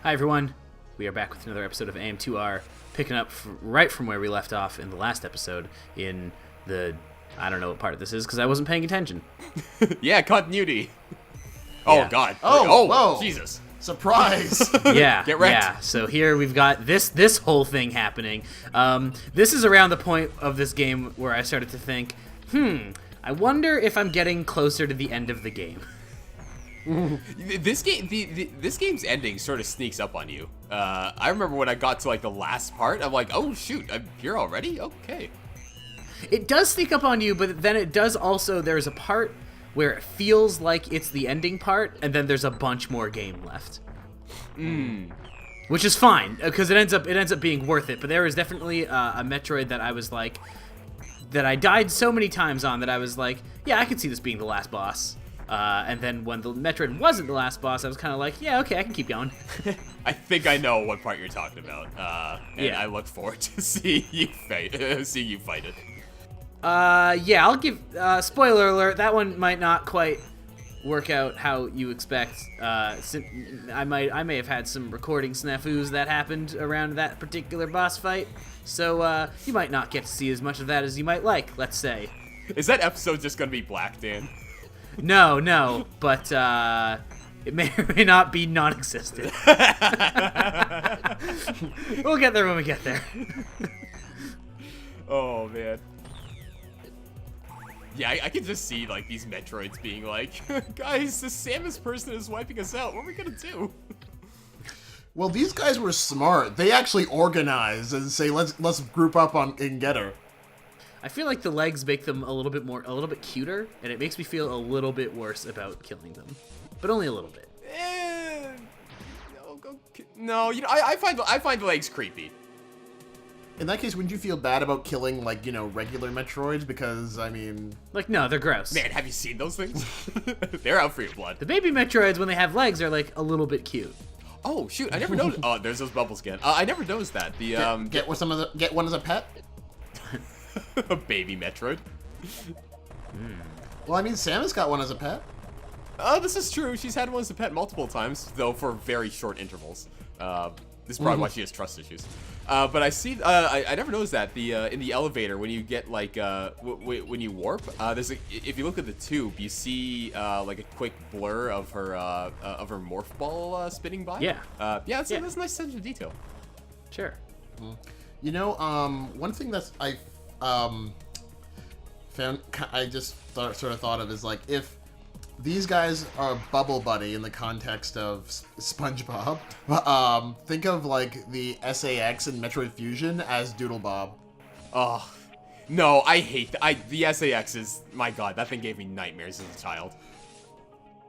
Hi everyone, we are back with another episode of AM2R, picking up right from where we left off in the last episode in the, I don't know what part of this is because I wasn't paying attention. Yeah, continuity. Yeah. Oh god. Oh, whoa. Jesus. Surprise! Yeah, Get wrecked. yeah. So here we've got this whole thing happening. This is around the point of this game where I started to think, I wonder if I'm getting closer to the end of the game. This game, this game's ending sort of sneaks up on you. I remember when I got to like the last part, I'm like, oh shoot, I'm here already? Okay. It does sneak up on you, but then it does also, there's a part where it feels like it's the ending part, and then there's a bunch more game left. Which is fine, because it ends up being worth it, but there is definitely a Metroid that I was like, that I died so many times on that I was like, yeah, I could see this being the last boss. And then when the Metroid wasn't the last boss, I was kind of like, yeah, okay, I can keep going. I think I know what part you're talking about. And Yeah. I look forward to seeing you fight it. Yeah, I'll give, spoiler alert, that one might not quite work out how you expect. I may have had some recording snafus that happened around that particular boss fight, so you might not get to see as much of that as you might like, let's say. Is that episode just gonna be black, Dan? No, but it may or may not be non-existent. We'll get there when we get there. Oh man. Yeah, I can just see like these Metroids being like, guys, this Samus person is wiping us out. What are we gonna do? Well, these guys were smart. They actually organized and say, let's group up and get her. I feel like the legs make them a little bit cuter, and it makes me feel a little bit worse about killing them, but only a little bit. No, you know, I find the legs creepy. In that case, wouldn't you feel bad about killing, like, you know, regular Metroids? Because, I mean... Like, no, they're gross. Man, have you seen those things? They're out for your blood. The baby Metroids, when they have legs, are like a little bit cute. Oh shoot, I never noticed. Oh, there's those bubbles again. I never noticed that. The Get one as a pet? a baby Metroid. Well, I mean, Samus got one as a pet. Oh, this is true. She's had one as a pet multiple times, though for very short intervals. This is probably why she has trust issues. But I see. I never noticed that in the elevator when you get like when you warp. There's if you look at the tube, you see like a quick blur of her morph ball spinning by. Yeah. Yeah. That's a nice sense of detail. Sure. You know, one thing that's I just sort of thought of is like if these guys are Bubble Buddy in the context of SpongeBob. Think of like the SAX in Metroid Fusion as Doodle Bob. Oh, no, I hate the SAX is, my god, that thing gave me nightmares as a child.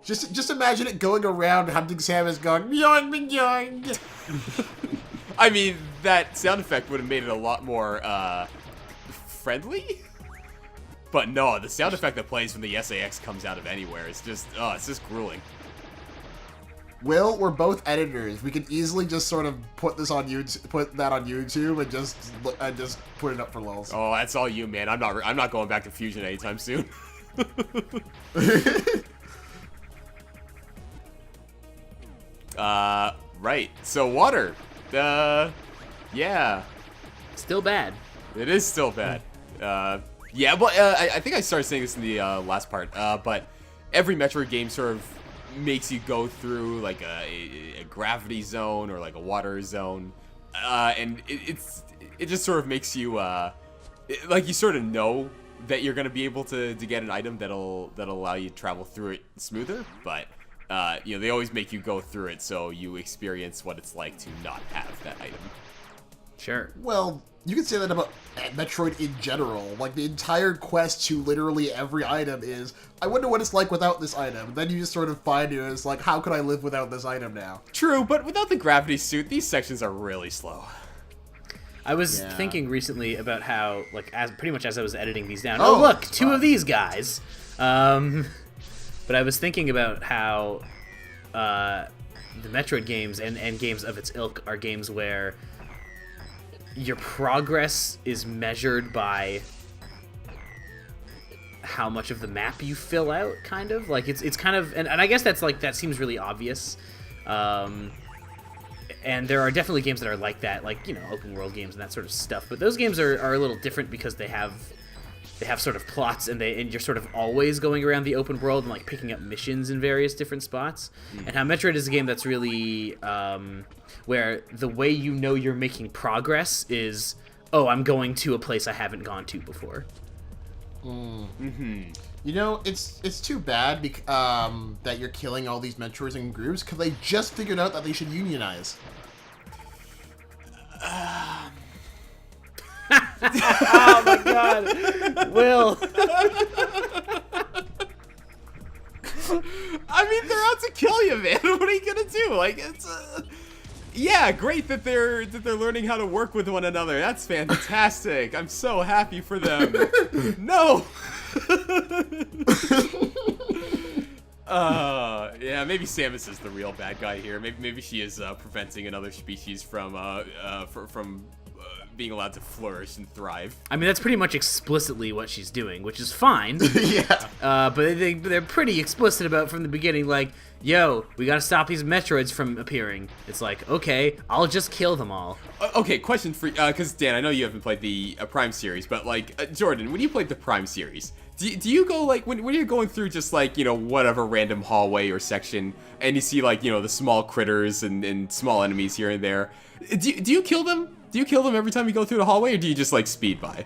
Just imagine it going around hunting Samus going, yoing, yoing. I mean, that sound effect would have made it a lot more, friendly? But no, the sound effect that plays when the SAX comes out of anywhere is just, it's just grueling. Will, we're both editors. We could easily just sort of put that on YouTube and just put it up for lulz. Oh, that's all you, man. I'm not going back to Fusion anytime soon. Right. So water. Yeah. Still bad. It is still bad. Yeah, but I think I started saying this in the last part, but every Metroid game sort of makes you go through like a gravity zone or like a water zone, and it just sort of makes you like you sort of know that you're gonna be able to get an item that'll allow you to travel through it smoother, but you know, they always make you go through it so you experience what it's like to not have that item. Sure. Well, you can say that about Metroid in general. Like, the entire quest to literally every item is, I wonder what it's like without this item. Then you just sort of find it as like, how could I live without this item now? True, but without the gravity suit, these sections are really slow. I was thinking recently about how, like, pretty much as I was editing these down, Oh, look, two of these guys. But I was thinking about how the Metroid games and games of its ilk are games where your progress is measured by how much of the map you fill out, kind of. Like, it's kind of... And I guess that's, like, that seems really obvious. And there are definitely games that are like that, like, you know, open world games and that sort of stuff. But those games are a little different because they have sort of plots, and you're sort of always going around the open world and like picking up missions in various different spots. And how Metroid is a game that's really where the way you know you're making progress is, oh, I'm going to a place I haven't gone to before. You know, it's too bad that you're killing all these Metroids in groups, because they just figured out that they should unionize. Oh my god, Will. I mean, they're out to kill you, man. What are you gonna do? Like, it's yeah, great that they're learning how to work with one another. That's fantastic. I'm so happy for them. No. Yeah, maybe Samus is the real bad guy here. Maybe she is preventing another species from being allowed to flourish and thrive. I mean, that's pretty much explicitly what she's doing, which is fine. Yeah. But they're pretty explicit about from the beginning, like, yo, we gotta stop these Metroids from appearing. It's like, okay, I'll just kill them all. Okay, question for because Dan, I know you haven't played the Prime series, but like Jordan, when you played the Prime series, do you go like when you're going through just like, you know, whatever random hallway or section, and you see like, you know, the small critters and small enemies here and there, do you kill them? Do you kill them every time you go through the hallway, or do you just like speed by?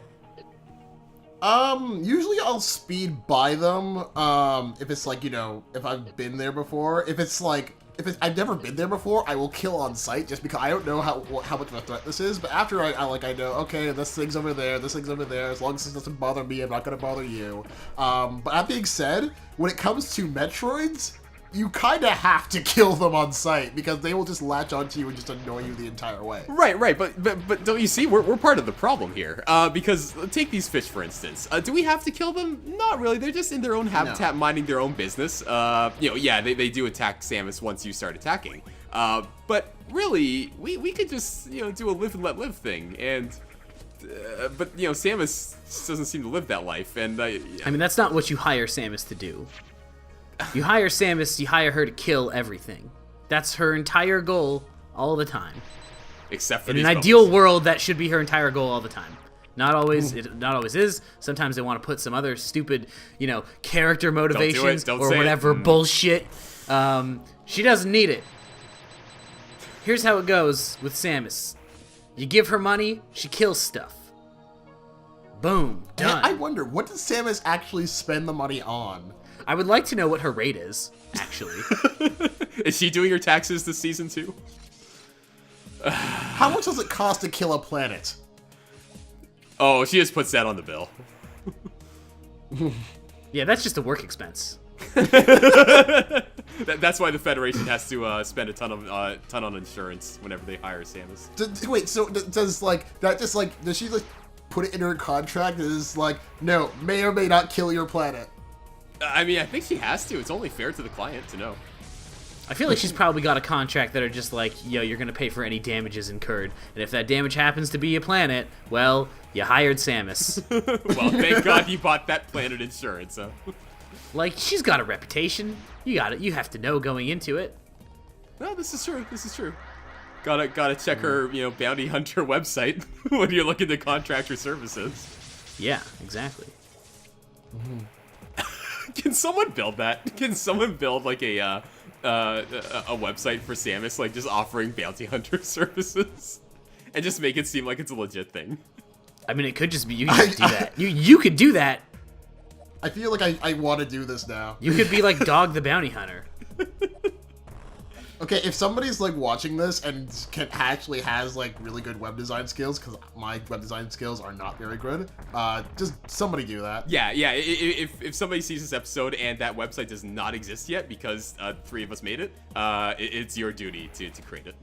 Usually I'll speed by them, if it's like, you know, if I've been there before. If I've never been there before, I will kill on sight, just because I don't know how much of a threat this is. But after I know, okay, this thing's over there, this thing's over there, as long as this doesn't bother me, I'm not gonna bother you. But that being said, when it comes to Metroids, you kind of have to kill them on sight, because they will just latch onto you and just annoy you the entire way. Right, but don't you see, we're part of the problem here. Because take these fish for instance. Do we have to kill them? Not really. They're just in their own habitat, minding their own business. You know, yeah, they do attack Samus once you start attacking. But really, we could just, you know, do a live and let live thing, and. But you know, Samus doesn't seem to live that life, and I mean, that's not what you hire Samus to do. You hire Samus, you hire her to kill everything. That's her entire goal all the time. Except for in an ideal world, that should be her entire goal all the time. Not always. It not always is. Sometimes they want to put some other stupid, you know, character motivations or whatever bullshit. She doesn't need it. Here's how it goes with Samus. You give her money, she kills stuff. Boom, done. I wonder, what does Samus actually spend the money on? I would like to know what her rate is, actually. Is she doing her taxes this season too? How much does it cost to kill a planet? Oh, she just puts that on the bill. Yeah, that's just a work expense. That's why the Federation has to spend a ton on insurance whenever they hire Samus. Wait, so does she like put it in her contract? Is like, no, may or may not kill your planet? I mean, I think she has to. It's only fair to the client to know. I feel like she's probably got a contract that are just like, yo, you're gonna pay for any damages incurred, and if that damage happens to be a planet, well, you hired Samus. Well, thank God you bought that planet insurance, huh? Like, she's got a reputation. You have to know going into it. No, this is true. This is true. Gotta check her, you know, bounty hunter website when you're looking to contract her services. Yeah, exactly. Can someone build that? Can someone build like a website for Samus, like just offering bounty hunter services, and just make it seem like it's a legit thing? I mean, it could just be you could do that. You could do that. I feel like I want to do this now. You could be like Dog the Bounty Hunter. Okay, if somebody's like watching this and actually has like really good web design skills, because my web design skills are not very good, just somebody do that. Yeah. If somebody sees this episode and that website does not exist yet because 3 of us made it, it's your duty to create it.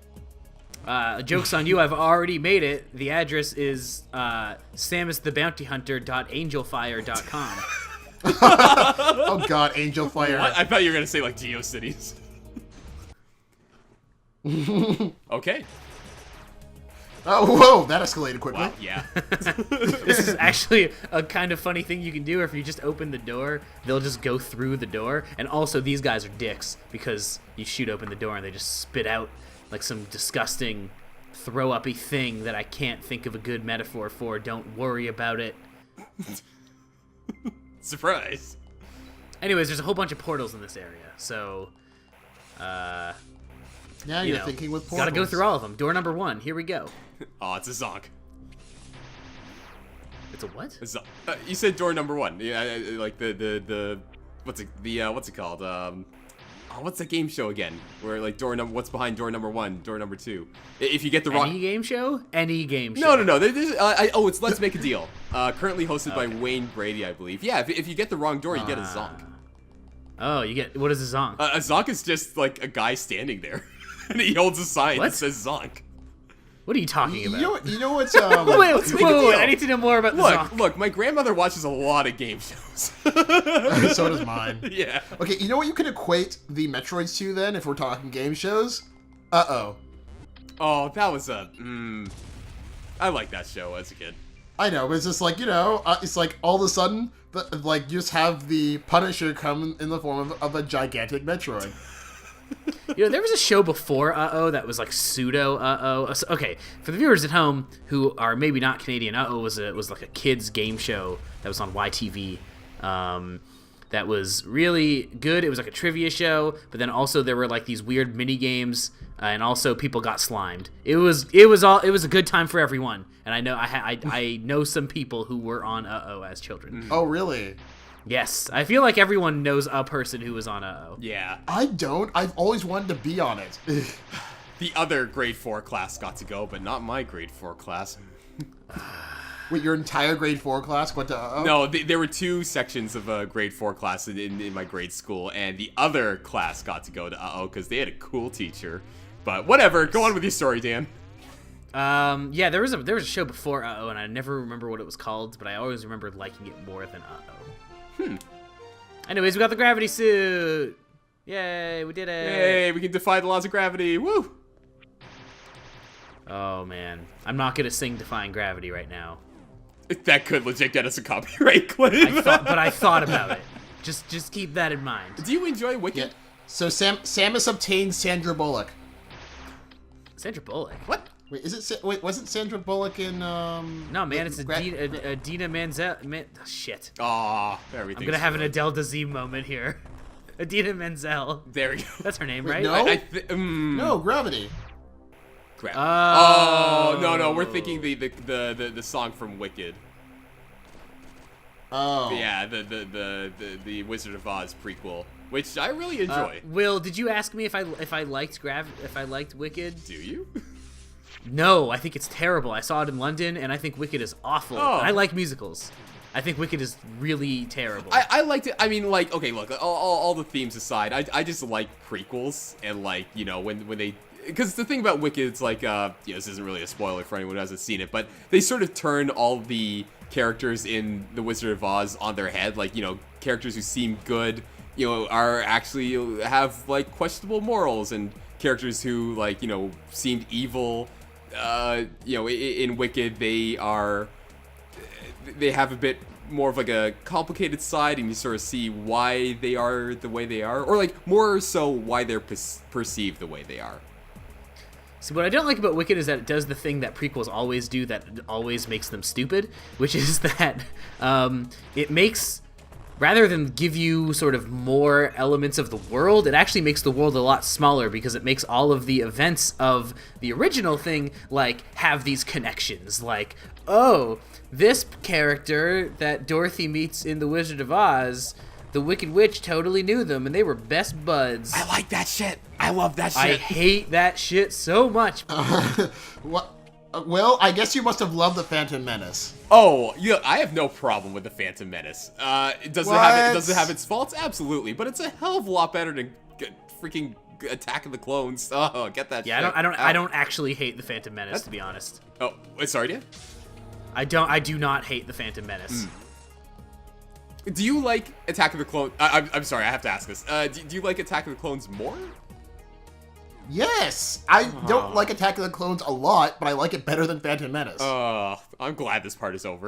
Joke's on you, I've already made it. The address is samusthebountyhunter.angelfire.com. Oh god, Angel Fire. What? I thought you were gonna say like GeoCities. Okay. Oh, whoa, that escalated quickly. Wow, yeah. This is actually a kind of funny thing you can do. If you just open the door, they'll just go through the door. And also, these guys are dicks because you shoot open the door and they just spit out like some disgusting throw-uppy thing that I can't think of a good metaphor for. Don't worry about it. Surprise. Anyways, there's a whole bunch of portals in this area, so Yeah, you're thinking with portals. gotta go through all of them. Door number 1, here we go. Oh, it's a zonk. It's a what? You said door number 1. Yeah, like the what's it called? What's that game show again? Where like what's behind door number 1, door number 2? If you get the wrong. Any game show? Any game show. No. It's Let's Make a Deal. Currently hosted by Wayne Brady, I believe. Yeah, if you get the wrong door, you get a zonk. Oh, you get what is a zonk? A zonk is just like a guy standing there, and he holds a sign What? that says zonk. What are you talking about? You know what's wait, Let's make a deal. I need to know more about the zonk. Look, my grandmother watches a lot of game shows. So does mine. Yeah. Okay, you know what you can equate the Metroids to then, if we're talking game shows? Uh-oh. Oh, that was I liked that show as a kid. I know, but it's just like, it's like all of a sudden, you just have the Punisher come in the form of a gigantic Metroid. There was a show before Uh-Oh that was like pseudo Uh-Oh. So, okay, for the viewers at home who are maybe not Canadian, Uh-Oh was like a kids game show that was on YTV. That was really good. It was like a trivia show, but then also there were like these weird mini games, and also people got slimed. It was a good time for everyone. And I know I know some people who were on Uh-Oh as children. Oh, really? Yes, I feel like everyone knows a person who was on Uh-Oh. Yeah. I don't. I've always wanted to be on it. The other grade 4 class got to go, but not my grade 4 class. Wait, your entire grade 4 class went to Uh-Oh? No, there were 2 sections of a grade 4 class in my grade school, and the other class got to go to Uh-Oh because they had a cool teacher. But whatever, go on with your story, Dan. Yeah, there was a show before Uh-Oh, and I never remember what it was called, but I always remember liking it more than Uh-Oh. Anyways, we got the gravity suit. Yay, we did it. Hey, we can defy the laws of gravity. Woo! Oh man, I'm not gonna sing "Defying Gravity" right now. That could legit get us a copyright claim. But I thought about it. Just keep that in mind. Do you enjoy Wicked? Yeah. So Samus obtained Sandra Bullock. Sandra Bullock. What? Wait, wasn't Sandra Bullock in No, man, it's Adina Menzel. Shit. Aw, everything's I'm gonna have an Adele Dazeem moment here. Adina Menzel. There we go. That's her name, Wait, right? no? No, Gravity. No, we're thinking the song from Wicked. Oh. Yeah, the Wizard of Oz prequel, which I really enjoy. Will, did you ask me if I liked Wicked? Do you? No, I think it's terrible. I saw it in London, and I think Wicked is awful. Oh. I like musicals. I think Wicked is really terrible. I liked it. I mean, like, okay, look, all the themes aside, I just like prequels, and like, when they, because the thing about Wicked, it's like, this isn't really a spoiler for anyone who hasn't seen it, but they sort of turn all the characters in The Wizard of Oz on their head, like, characters who seem good, are actually have like questionable morals, and characters who like, seemed evil, in Wicked, they have a bit more of like a complicated side, and you sort of see why they are the way they are, or like more so why they're perceived the way they are. See, what I don't like about Wicked is that it does the thing that prequels always do that always makes them stupid, which is that it makes, rather than give you sort of more elements of the world, it actually makes the world a lot smaller, because it makes all of the events of the original thing, like, have these connections. Like, oh, this character that Dorothy meets in The Wizard of Oz, the Wicked Witch totally knew them, and they were best buds. I like that shit. I love that shit. I hate that shit so much. What? Well, I guess you must have loved The Phantom Menace. Oh, yeah, I have no problem with The Phantom Menace. Does it have its faults? Absolutely, but it's a hell of a lot better than freaking Attack of the Clones. Oh, get that shit. Yeah, I don't actually hate The Phantom Menace, to be honest. Oh, sorry, Dan? I do not hate The Phantom Menace. Do you like Attack of the Clones? I'm sorry, I have to ask this. Do you like Attack of the Clones more? Yes! I don't like Attack of the Clones a lot, but I like it better than Phantom Menace. I'm glad this part is over.